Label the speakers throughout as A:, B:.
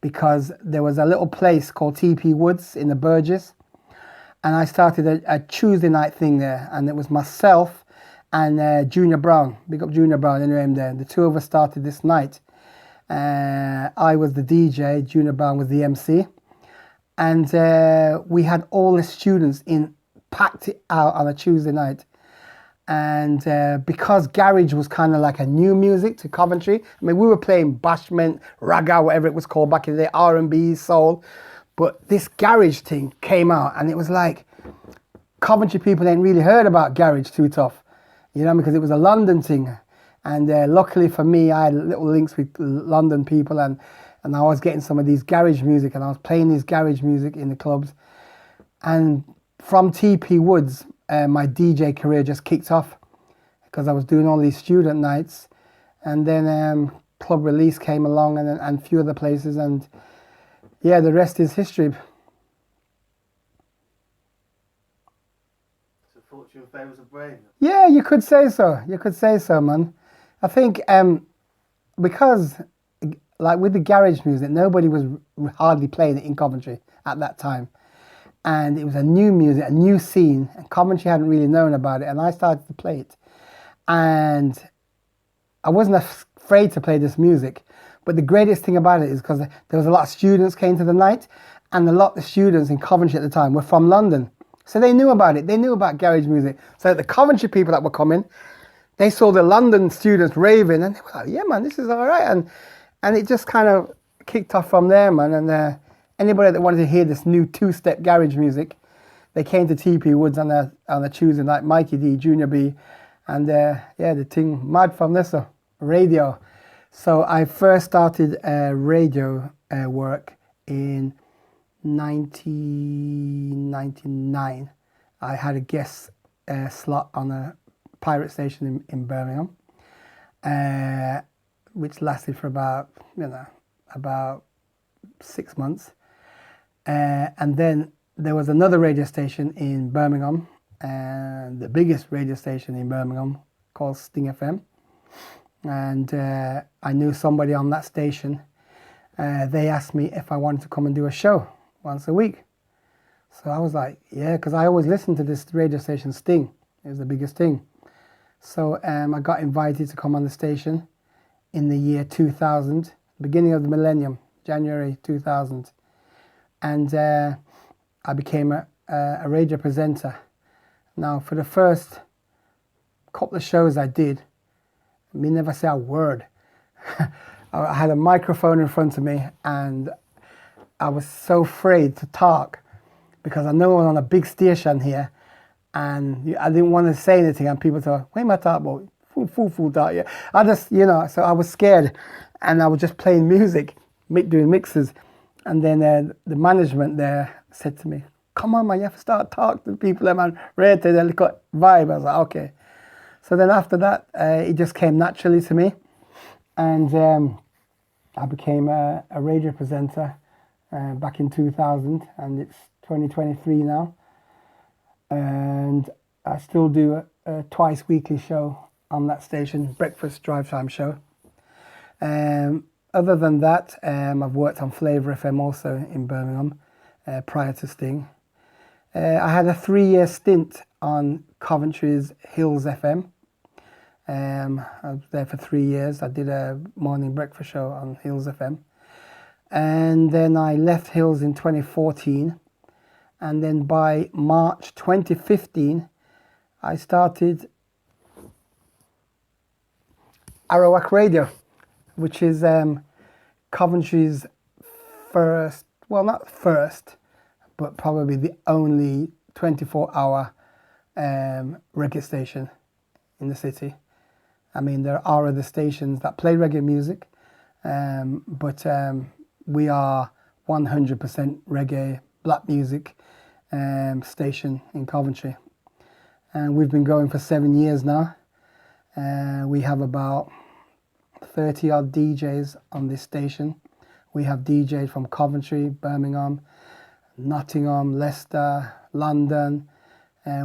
A: because there was a little place called TP Woods in the Burgess, and I started a Tuesday night thing there, and it was myself and Junior Brown. Big up Junior Brown, anyway, there. The two of us started this night. I was the DJ, Junior Brown was the MC, and we had all the students in, packed it out on a Tuesday night. And because garage was kind of like a new music to Coventry, I mean, we were playing bashment, ragga, whatever it was called back in the day, R&B, soul, but this garage thing came out, and it was like Coventry people ain't really heard about garage too tough, you know, because it was a London thing. And luckily for me, I had little links with London people, and I was getting some of these garage music, and I was playing this garage music in the clubs. And from TP Woods, my DJ career just kicked off because I was doing all these student nights, and then Club Release came along, and a few other places, and yeah, the rest is history.
B: So fortune favours the brave.
A: Yeah, you could say so. You could say so, man. I think because like with the garage music, nobody was hardly playing it in Coventry at that time. And it was a new music, a new scene, and Coventry hadn't really known about it, and I started to play it. And I wasn't afraid to play this music, but the greatest thing about it is because there was a lot of students came to the night, and a lot of students in Coventry at the time were from London. So they knew about it, they knew about garage music. So the Coventry people that were coming, they saw the London students raving, and they were like, yeah, man, this is all right. And it just kind of kicked off from there, man. And anybody that wanted to hear this new two-step garage music, they came to TP Woods on a Tuesday night, Mikey D, Junior B, and yeah, the thing mad from this, radio. So I first started radio work in 1999. I had a guest slot on a pirate station in Birmingham, which lasted for about 6 months. And then there was another radio station in Birmingham, and the biggest radio station in Birmingham called Sting FM. And I knew somebody on that station. They asked me if I wanted to come and do a show once a week. So I was like, yeah, because I always listened to this radio station, Sting. It was the biggest thing. So I got invited to come on the station in the year 2000, beginning of the millennium, January 2000. And I became a radio presenter. Now, for the first couple of shows I did, me never say a word. I had a microphone in front of me, and I was so afraid to talk because I know I'm on a big station here, and I didn't want to say anything, and people thought, "What am I talking about? Fool, talk, yeah." I just, so I was scared, and I was just playing music, doing mixes, and then the management there said to me, "Come on, man, you have to start talking to the people, man, right there, look at vibe." I was like, okay. So then after that, it just came naturally to me, and I became a radio presenter back in 2000, and it's 2023 now, and I still do a twice weekly show on that station, breakfast drive time show. Other than that, I've worked on Flavour FM also in Birmingham prior to Sting. I had a 3-year stint on Coventry's Hills FM. I was there for 3 years. I did a morning breakfast show on Hills FM. And then I left Hills in 2014. And then by March 2015, I started Arawak Radio, which is Coventry's first, well, not first, but probably the only 24-hour reggae station in the city. I mean, there are other stations that play reggae music, but we are 100% reggae, black music station in Coventry. And we've been going for 7 years now. We have about 30 odd DJs on this station. We have DJs from Coventry, Birmingham, Nottingham, Leicester, London.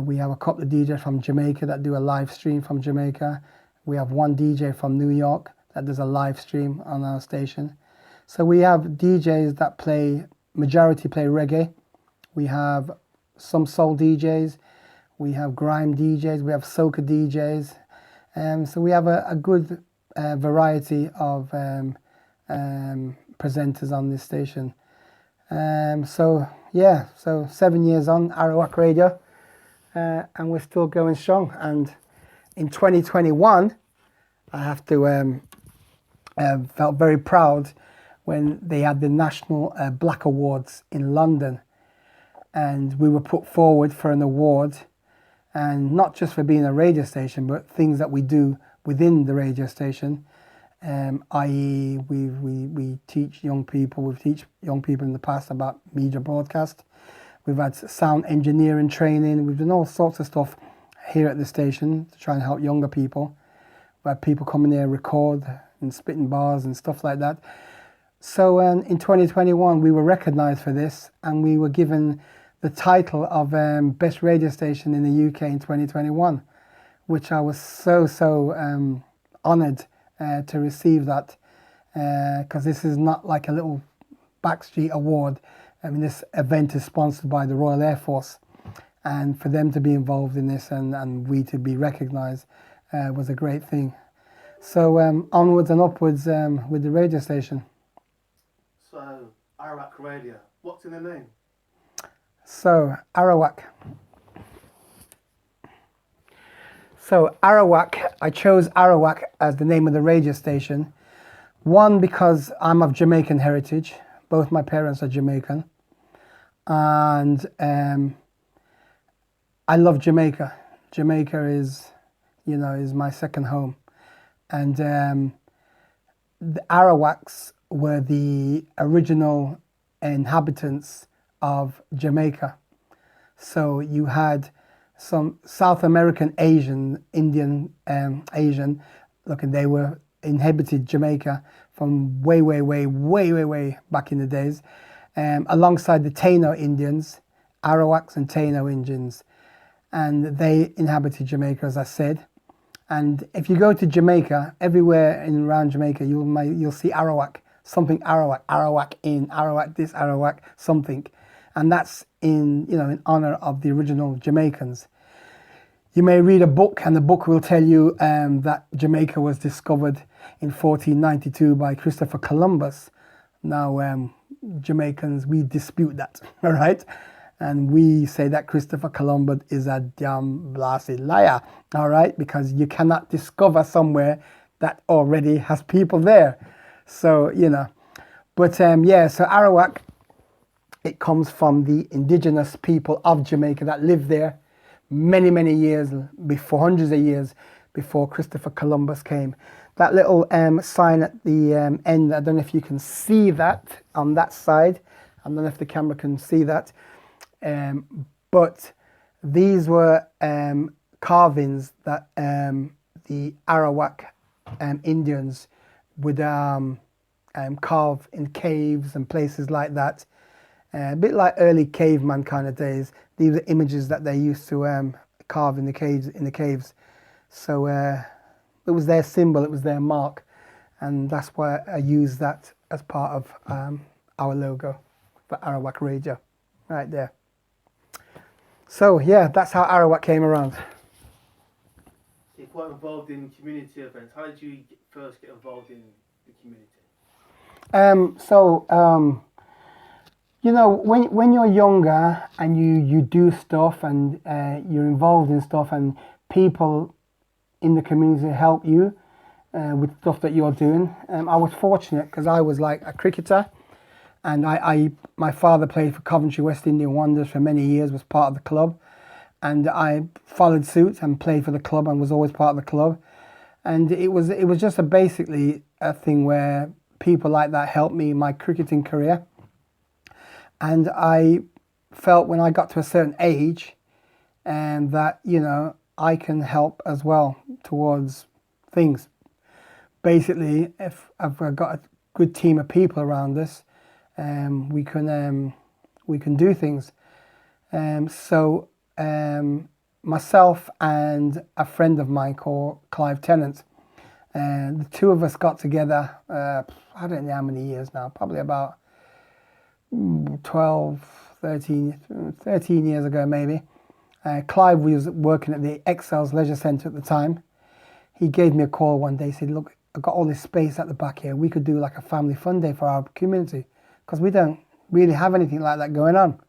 A: We have a couple of DJs from Jamaica that do a live stream from Jamaica. We have one DJ from New York that does a live stream on our station. So we have DJs that majority play reggae. We have some soul DJs. We have grime DJs. We have soca DJs. So we have a good variety of presenters on this station. So 7 years on Arawak Radio, and we're still going strong. And in 2021, I have to felt very proud when they had the National Black Awards in London, and we were put forward for an award, and not just for being a radio station, but things that we do within the radio station. I.e., we teach young people. We've taught young people in the past about media broadcast. We've had sound engineering training. We've done all sorts of stuff here at the station to try and help younger people. We've had people come in there, record and spitting bars and stuff like that. So in 2021, we were recognised for this, and we were given the title of Best Radio Station in the UK in 2021, which I was so honoured to receive that, because this is not like a little backstreet award. I mean, this event is sponsored by the Royal Air Force, and for them to be involved in this and we to be recognised was a great thing. So onwards and upwards with the radio station.
B: So, Arawak Radio, what's in the name?
A: So, Arawak. So, Arawak, I chose Arawak as the name of the radio station. One, because I'm of Jamaican heritage. Both my parents are Jamaican. And I love Jamaica. Jamaica is my second home. And the Arawaks were the original inhabitants of Jamaica. So you had some South American Asian, look, and they were inhabited Jamaica from way back in the days, alongside the Taino Indians, Arawaks and Taino Indians, and they inhabited Jamaica, as I said. And if you go to Jamaica, everywhere around Jamaica, you'll see Arawak, something Arawak, Arawak in, Arawak this, Arawak something, and that's in honor of the original Jamaicans. You may read a book, and the book will tell you that Jamaica was discovered in 1492 by Christopher Columbus. Now, Jamaicans, we dispute that, all right? And we say that Christopher Columbus is a damn blasted liar, all right? Because you cannot discover somewhere that already has people there. So, But, so Arawak, it comes from the indigenous people of Jamaica that lived there many years before, hundreds of years before Christopher Columbus came. That little sign at the end, I don't know if you can see that on that side. I don't know if the camera can see that. But these were carvings that the Arawak Indians would carve in caves and places like that. A bit like early caveman kind of days. These are images that they used to carve in the caves. So it was their symbol, it was their mark, and that's why I use that as part of our logo for Arawak Radio, right there. So yeah, that's how Arawak came around.
B: You're quite involved in community events. How did you first get involved in the community? When you're younger and you do stuff and you're involved in stuff and people in the community help you with stuff that you're doing. I was fortunate because I was like a cricketer, and my father played for Coventry West Indian Wanderers for many years, was part of the club, and I followed suit and played for the club and was always part of the club. And it was just basically a thing where people like that helped me in my cricketing career. And I felt when I got to a certain age that, I can help as well towards things. Basically, if I've got a good team of people around us, we can do things. So myself and a friend of mine called Clive Tennant,
A: And the two of us got together, I don't know how many years now, probably about 13 years ago maybe. Clive was working at the Excels Leisure Centre at the time. He gave me a call one day, said, look, I've got all this space at the back here. We could do like a family fun day for our community because we don't really have anything like that going on.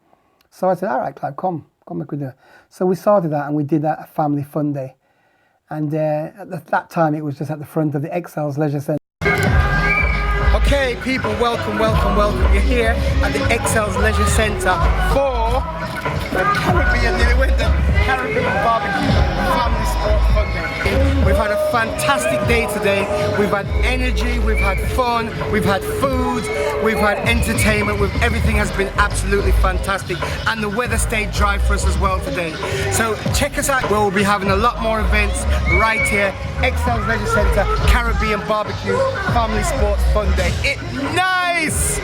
A: So I said, all right, Clive, come we could do it. So we started that and we did that a family fun day. And at that time, it was just at the front of the Excels Leisure Centre. Okay, people, welcome. You're here at the Excels Leisure Centre for the Caribbean Barbecue Family Sport Fun Day. We've had a fantastic day today. We've had energy, we've had fun, we've had food, we've had entertainment. Everything has been absolutely fantastic, and the weather stayed dry for us as well today. So check us out where we'll be having a lot more events right here. Excels Leisure Centre Caribbean Barbecue Family Sports Fun Day. It's nice!